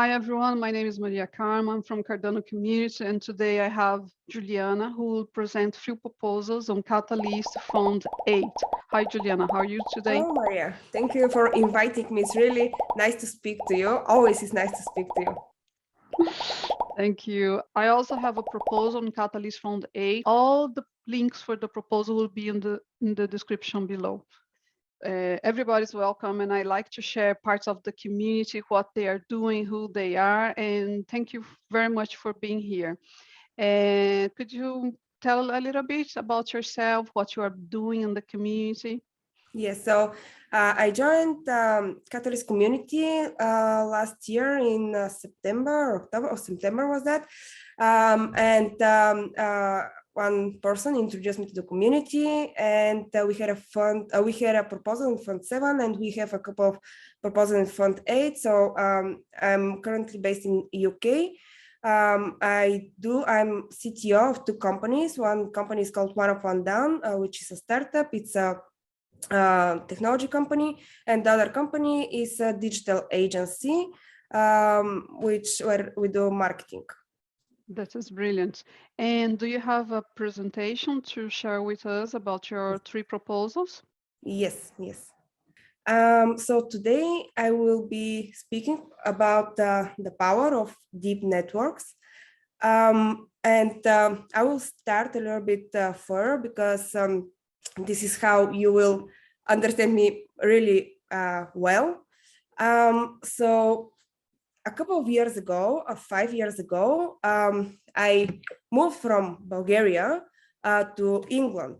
Hi, everyone. My name is Maria Carmen. I'm from Cardano community, and today I have Juliana, who will present few proposals on Catalyst Fund 8. Hi, Juliana. How are you today? Hello, Maria. Thank you for inviting me. It's really nice to speak to you. Always is nice to speak to you. Thank you. I also have a proposal on Catalyst Fund 8. All the links for the proposal will be in the description below. Everybody's welcome, and I like to share parts of the community, what they are doing, who they are, and thank you very much for being here. Could you tell a little bit about yourself, what you are doing in the community? Yes, so I joined Catalyst community last year in September, October or September was that, one person introduced me to the community, and we had a fund. We had a proposal in Fund 7, and we have a couple of proposals in Fund 8. So I'm currently based in UK. I'm CTO of two companies. One company is called OneUpOneDown, which is a startup. It's a technology company, and the other company is a digital agency, where we do marketing. That is brilliant. And do you have a presentation to share with us about your three proposals? Yes. So today I will be speaking about the power of deep networks. I will start a little bit further because this is how you will understand me really well. So a couple of years ago, 5 years ago, I moved from Bulgaria to England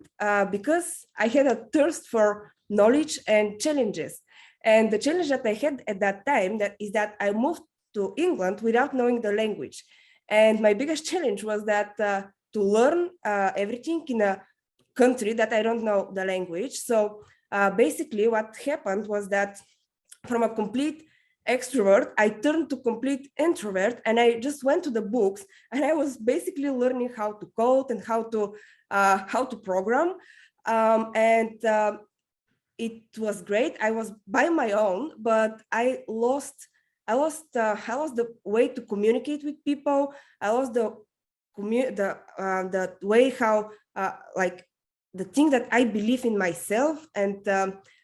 because I had a thirst for knowledge and challenges. And the challenge that I had at that time is that I moved to England without knowing the language. And my biggest challenge was that to learn everything in a country that I don't know the language. So basically what happened was that from a complete extrovert, I turned to complete introvert, and I just went to the books, and I was basically learning how to code and how to program. It was great. I was by my own, but I lost the way to communicate with people. I lost the way how like the thing that I believe in myself, and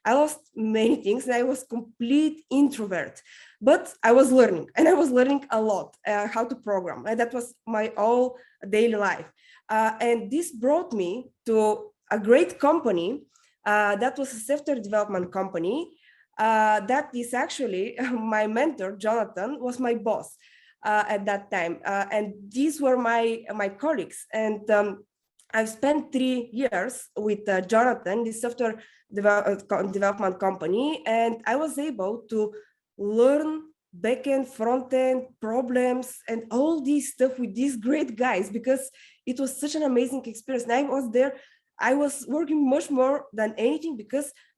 I lost many things, and I was complete introvert. But I was learning, and I was learning a lot how to program, and that was my all daily life. And this brought me to a great company that was a software development company. That is actually my mentor, Jonathan, was my boss at that time, and these were my colleagues. And I've spent 3 years with Jonathan, this software development company, and I was able to learn backend, frontend problems, and all this stuff with these great guys, because it was such an amazing experience. And I was there. I was working much more than anything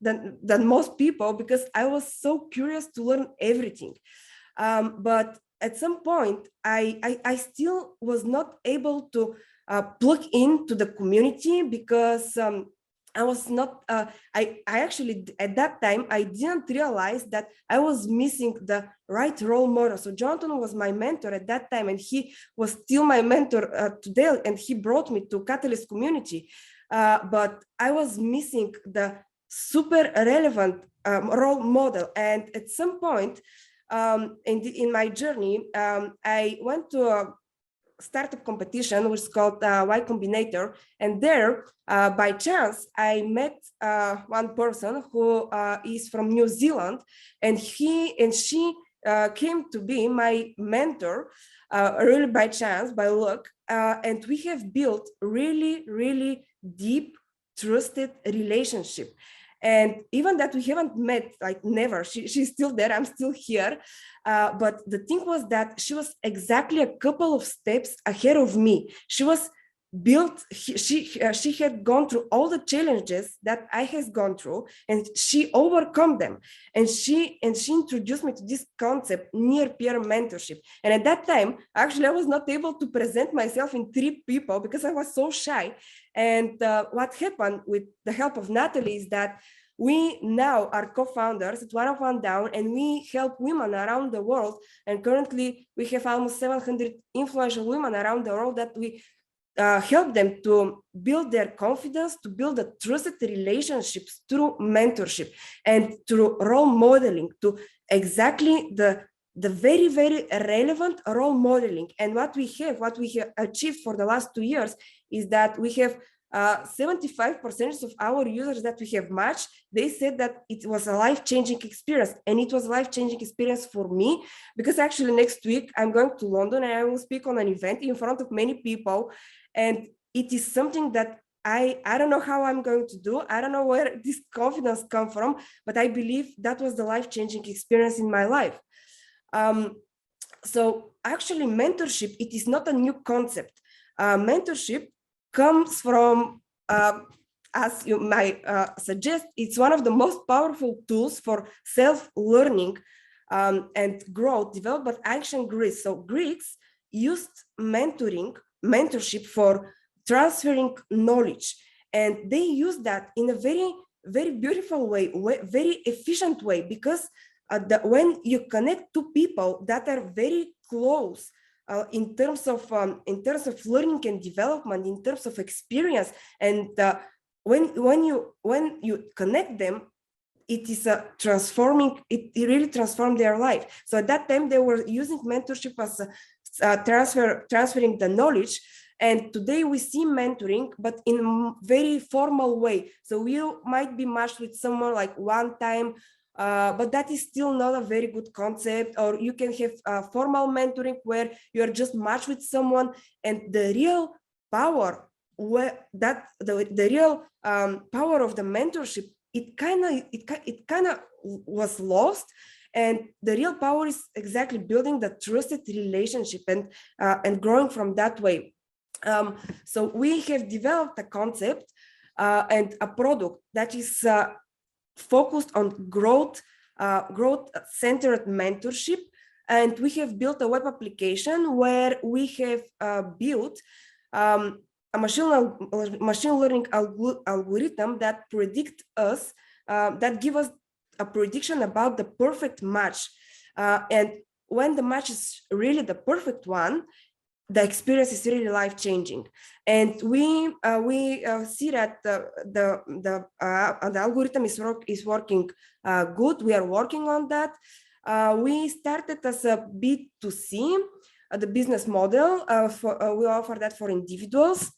than most people, because I was so curious to learn everything. But at some point, I still was not able to plug into the community, because I was not, I actually, at that time, I didn't realize that I was missing the right role model. So Jonathan was my mentor at that time, and he was still my mentor today, and he brought me to Catalyst community. But I was missing the super relevant role model. And at some point in my journey, I went to a startup competition, which is called Y Combinator. And there, by chance, I met one person who is from New Zealand, and she came to be my mentor, really by chance, by luck. And we have built really, really deep, trusted relationship. And even that we haven't met, like never, she's still there, I'm still here. But the thing was that she was exactly a couple of steps ahead of me. She was built, she had gone through all the challenges that I has gone through, and she overcome them. And she introduced me to this concept, near peer mentorship. And at that time, actually, I was not able to present myself in 3 people because I was so shy. And what happened with the help of Natalie is that we now are co-founders at OneUpOneDown, and we help women around the world. And currently we have almost 700 influential women around the world that we help them to build their confidence, to build the trusted relationships through mentorship and through role modeling, to exactly the very, very relevant role modeling. And what we have achieved for the last 2 years is that we have 75% of our users that we have matched, they said that it was a life-changing experience. And it was a life-changing experience for me, because actually next week I'm going to London and I will speak on an event in front of many people. And it is something that I don't know how I'm going to do. I don't know where this confidence comes from, but I believe that was the life-changing experience in my life. So actually mentorship, it is not a new concept. Mentorship comes from, as you might suggest, it's one of the most powerful tools for self-learning and growth developed by ancient Greece. So Greeks used mentorship for transferring knowledge, and they use that in a very, very beautiful way, very efficient way, because when you connect two people that are very close in terms of learning and development, in terms of experience, and when you connect them, it is transforming. It really transformed their life. So at that time they were using mentorship as transferring the knowledge. And today we see mentoring, but in a very formal way. So you might be matched with someone like one time, but that is still not a very good concept. Or you can have formal mentoring where you are just matched with someone, and the real power, the real power of the mentorship, it kind of was lost. And the real power is exactly building the trusted relationship and growing from that way. So we have developed a concept and a product that is focused on growth-centered mentorship. And we have built a web application where we have built a machine learning algorithm that predict us, that give us a prediction about the perfect match. And when the match is really the perfect one, the experience is really life-changing. And we see that the algorithm is working good. We are working on that. We started as a B2C, the business model. We offer that for individuals.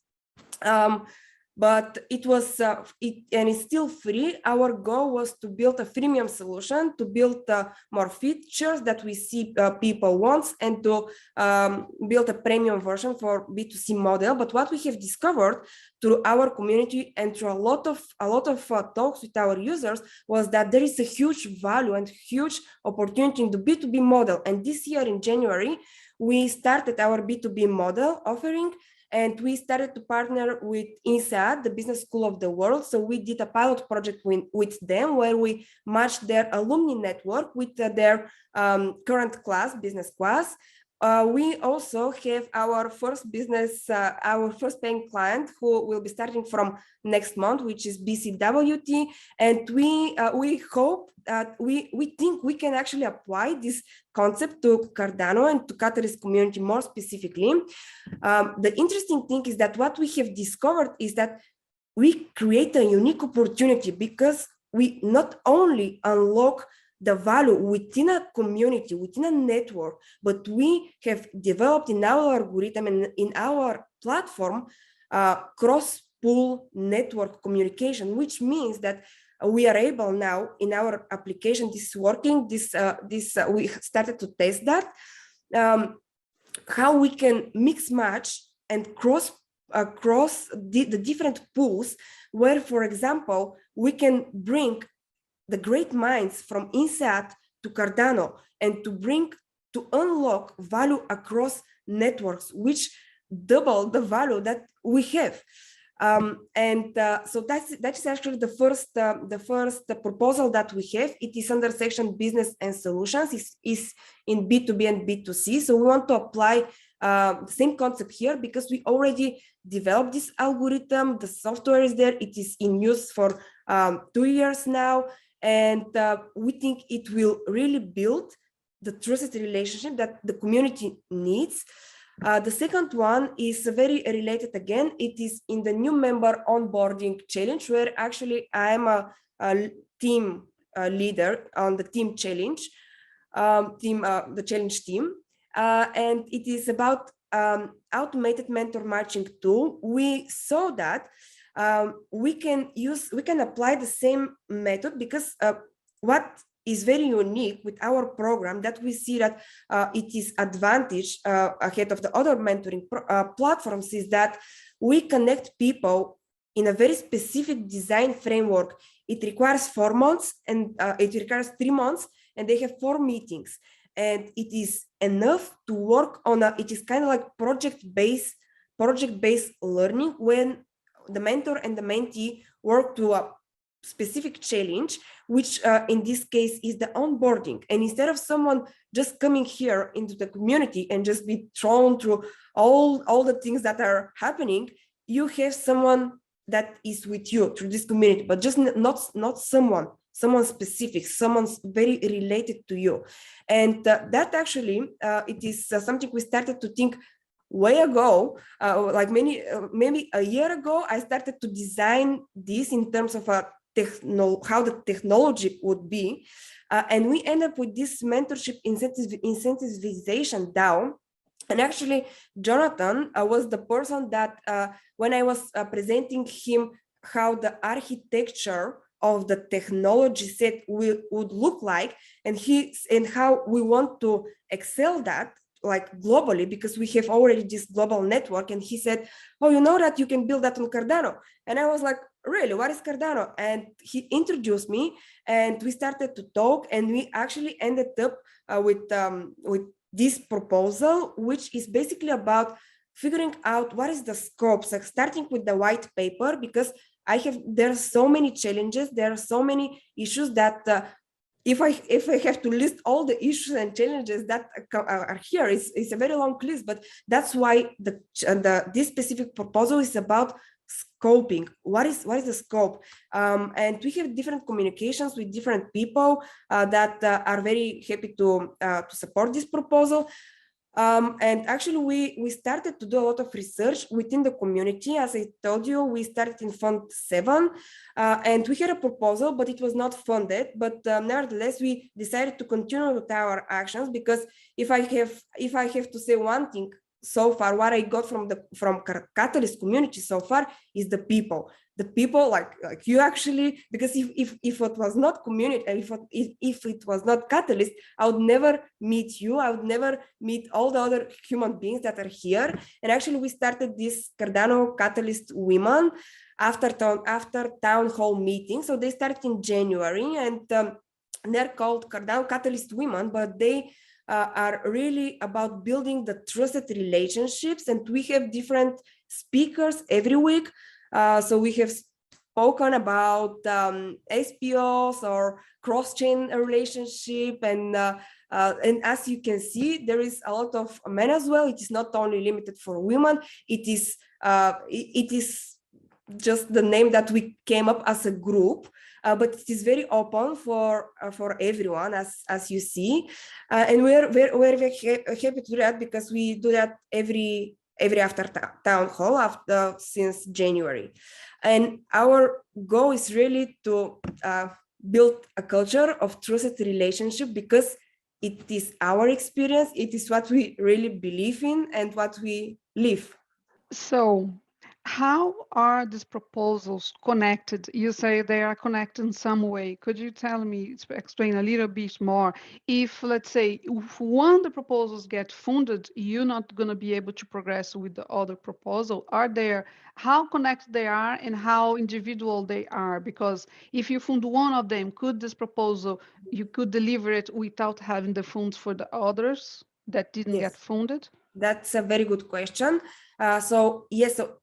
But it was and it's still free. Our goal was to build a freemium solution, to build more features that we see people want, and to build a premium version for B2C model. But what we have discovered through our community and through a lot of talks with our users was that there is a huge value and huge opportunity in the B2B model. And this year in January, we started our B2B model offering. And we started to partner with INSEAD, the business school of the world. So we did a pilot project with them where we matched their alumni network with their current class, business class. We also have our first paying client who will be starting from next month, which is BCWT. And we hope that we think we can actually apply this concept to Cardano and to Catalyst community more specifically. The interesting thing is that what we have discovered is that we create a unique opportunity, because we not only unlock the value within a community, within a network, but we have developed in our algorithm and in our platform cross-pool network communication, which means that we are able now in our application, this is working, we started to test that, how we can mix match and cross the different pools, where, for example, we can bring the great minds from INSEAD to Cardano, and to unlock value across networks, which double the value that we have. So that is actually the first proposal that we have. It is under section business and solutions. Is in B2B and B2C. So we want to apply the same concept here, because we already developed this algorithm. The software is there. It is in use for 2 years now. And we think it will really build the trusted relationship that the community needs. The second one is very related again. It is in the new member onboarding challenge, where actually I am a team leader on the team challenge, the challenge team. And it is about automated mentor matching tool. We saw that we can apply the same method, because what is very unique with our program, that we see that it is advantage ahead of the other mentoring platforms, is that we connect people in a very specific design framework. It requires 4 months, and it requires 3 months, and they have 4 meetings. And it is enough to work on it is kind of like project-based learning, when the mentor and the mentee work to a specific challenge, which in this case is the onboarding. And instead of someone just coming here into the community and just be thrown through all the things that are happening, you have someone that is with you through this community, but just not someone specific, someone's very related to you. And that actually, it is something we started to think way ago, like maybe a year ago. I started to design this in terms of how the technology would be. And we end up with this mentorship incentivization DAO. And actually, Jonathan was the person that when I was presenting him how the architecture of the technology set would look like, and how we want to excel that, like globally, because we have already this global network. And he said, oh, you know that you can build that on Cardano. And I was like, really, what is Cardano? And he introduced me, and we started to talk, and we actually ended up with this proposal, which is basically about figuring out what is the scope. So starting with the white paper, because there are so many challenges, there are so many issues that if I have to list all the issues and challenges that are here, it's a very long list. But that's why this specific proposal is about scoping. What is the scope? And we have different communications with different people that are very happy to support this proposal. And actually, we started to do a lot of research within the community. As I told you, we started in Fund 7, and we had a proposal, but it was not funded. But nevertheless, we decided to continue with our actions, because if I have to say one thing so far, what I got from Catalyst community so far is the people. The people like you actually, because if it was not community, if it was not Catalyst, I would never meet you. I would never meet all the other human beings that are here. And actually, we started this Cardano Catalyst Women after town hall meeting. So they started in January, and they're called Cardano Catalyst Women, but they are really about building the trusted relationships. And we have different speakers every week. So we have spoken about SPOs or cross-chain relationship, and as you can see, there is a lot of men as well. It is not only limited for women. It is just the name that we came up as a group, but it is very open for everyone, as you see, and we're very happy to do that, because we do that every after town hall since January. And our goal is really to build a culture of trusted relationship, because it is our experience, it is what we really believe in and what we live. So how are these proposals connected? You say they are connected in some way. Could you explain a little bit more? If, let's say, if one of the proposals get funded, you're not going to be able to progress with the other proposal. How connected they are and how individual they are? Because if you fund one of them, could this proposal, you could deliver it without having the funds for the others that didn't get funded? That's a very good question. So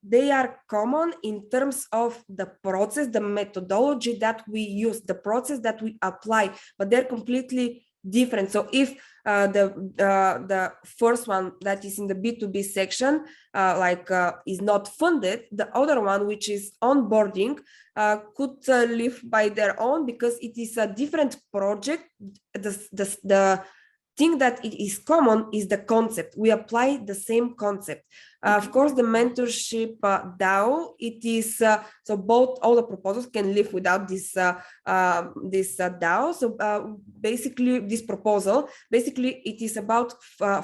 they are common in terms of the process, the methodology that we use, the process that we apply, but they're completely different. So if the first one that is in the B2B section is not funded, the other one, which is onboarding, could live by their own, because it is a different project. The thing that it is common is the concept. We apply the same concept. Of course, the mentorship DAO, it is so both all the proposals can live without this DAO. So basically, this proposal, basically, it is about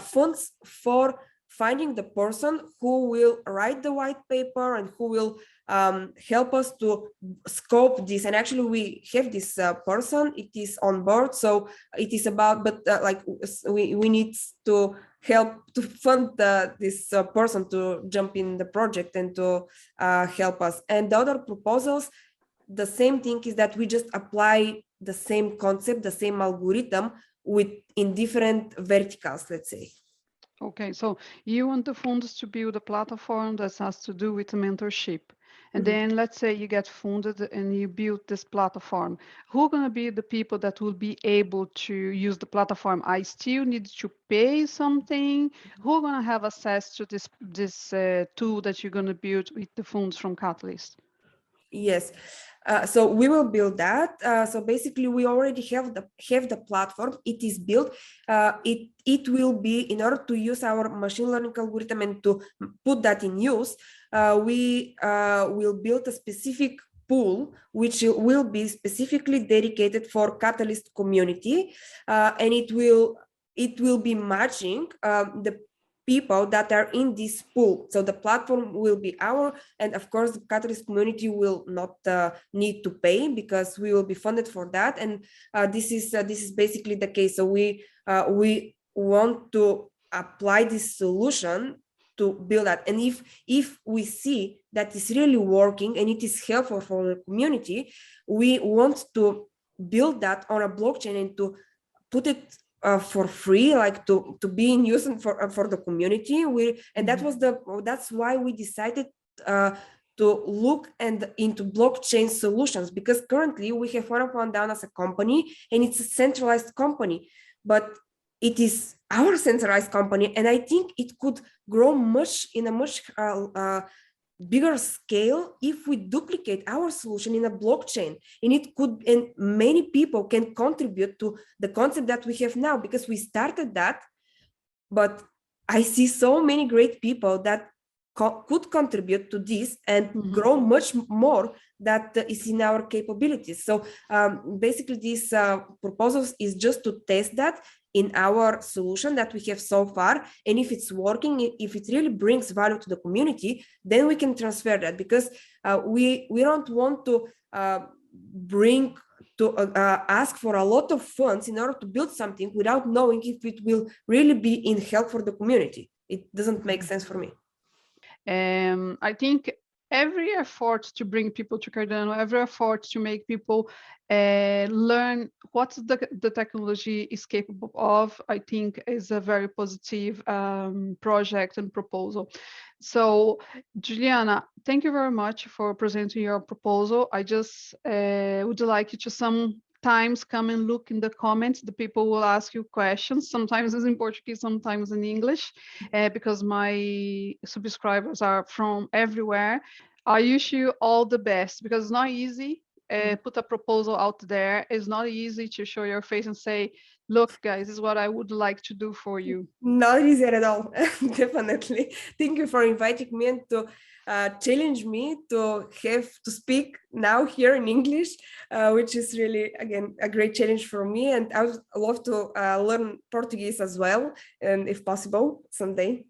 funds for finding the person who will write the white paper and who will help us to scope this. And actually, we have this person. It is on board. So it is about, but we need to help to fund this person to jump in the project and to help us. And the other proposals, the same thing is that we just apply the same concept, the same algorithm in different verticals, let's say. Okay, so you want the funds to build a platform that has to do with mentorship. And then let's say you get funded and you build this platform. Who are going to be the people that will be able to use the platform? I still need to pay something. Who are going to have access to this tool that you're going to build with the funds from Catalyst? Yes. So we will build that. So basically, we already have the platform. It is built. It will be, in order to use our machine learning algorithm and to put that in use, we will build a specific pool which will be specifically dedicated for Catalyst community, and it will be matching the people that are in this pool. So the platform will be and of course the Catalyst community will not need to pay, because we will be funded for that. And this is basically the case. So we want to apply this solution to build that. And if we see that it's really working and it is helpful for the community, we want to build that on a blockchain and to put it for free, like to be in use for the community. That's why we decided to look into blockchain solutions, because currently we have OneUpOneDown as a company, and it's a centralized company, but it is our centralized company, and I think it could grow in a much bigger scale if we duplicate our solution in a blockchain. And many people can contribute to the concept that we have now, because we started that, but I see so many great people that could contribute to this and grow much more that is in our capabilities. So basically, this proposals is just to test that in our solution that we have so far, and if it's working, if it really brings value to the community, then we can transfer that, because we don't want to ask for a lot of funds in order to build something without knowing if it will really be in help for the community. It doesn't make sense for me. I think every effort to bring people to Cardano, every effort to make people learn what the technology is capable of, I think is a very positive project and proposal. So, Juliana, thank you very much for presenting your proposal. I just would like you to sometimes come and look in the comments. The people will ask you questions. Sometimes it's in Portuguese, sometimes in English, because my subscribers are from everywhere. I wish you all the best, because it's not easy. Put a proposal out there. It's not easy to show your face and say, look, guys, this is what I would like to do for you. Not easy at all. Definitely. Thank you for inviting me and to challenge me to have to speak now here in English, which is really, again, a great challenge for me. And I would love to learn Portuguese as well, and if possible, someday.